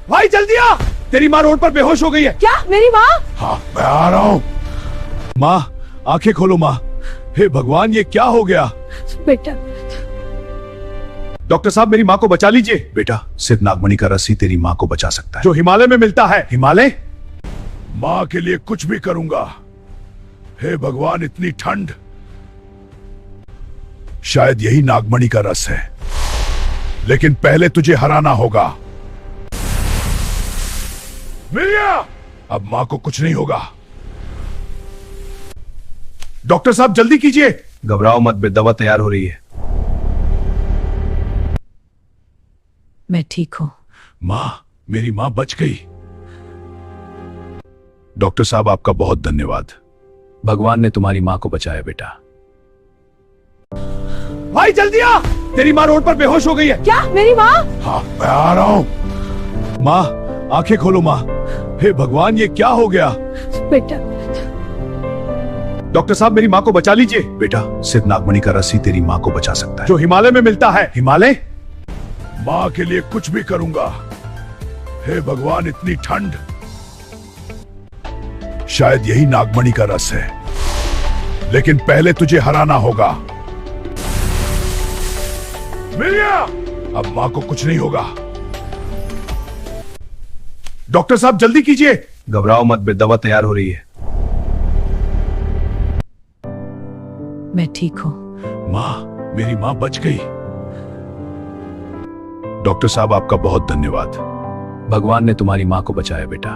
भाई जल्दी आ, तेरी माँ रोड पर बेहोश हो गई है। क्या मेरी माँ? हाँ मैं आ रहा हूँ। माँ आंखें खोलो माँ। हे भगवान ये क्या हो गया? बेटा डॉक्टर साहब मेरी माँ को बचा लीजिए। बेटा सिर्फ नागमणि का रस ही तेरी माँ को बचा सकता है, जो हिमालय में मिलता है। हिमालय? माँ के लिए कुछ भी करूंगा। हे भगवान इतनी ठंड, शायद यही नागमणि का रस है, लेकिन पहले तुझे हराना होगा। मिल गया। अब माँ को कुछ नहीं होगा। डॉक्टर साहब जल्दी कीजिए। घबराओ मत, दवा तैयार हो रही है। मैं ठीक हूँ। माँ, मेरी माँ बच गई। डॉक्टर साहब आपका बहुत धन्यवाद। भगवान ने तुम्हारी माँ को बचाया बेटा। भाई जल्दी आ, तेरी माँ रोड पर बेहोश हो गई है। क्या मेरी माँ? हाँ मैं आ रहा हूँ। माँ आंखें खोलो माँ। हे भगवान ये क्या हो गया? बेटा डॉक्टर साहब मेरी माँ को बचा लीजिए। बेटा सिर्फ नागमणि का रस ही तेरी माँ को बचा सकता है, जो हिमालय में मिलता है। हिमालय? माँ के लिए कुछ भी करूंगा। हे भगवान इतनी ठंड, शायद यही नागमणि का रस है, लेकिन पहले तुझे हराना होगा। मिल गया। अब माँ को कुछ नहीं होगा। डॉक्टर साहब जल्दी कीजिए। घबराओ मत, दवा तैयार हो रही है। मैं ठीक हूँ। माँ, मेरी माँ बच गई। डॉक्टर साहब आपका बहुत धन्यवाद। भगवान ने तुम्हारी माँ को बचाया बेटा।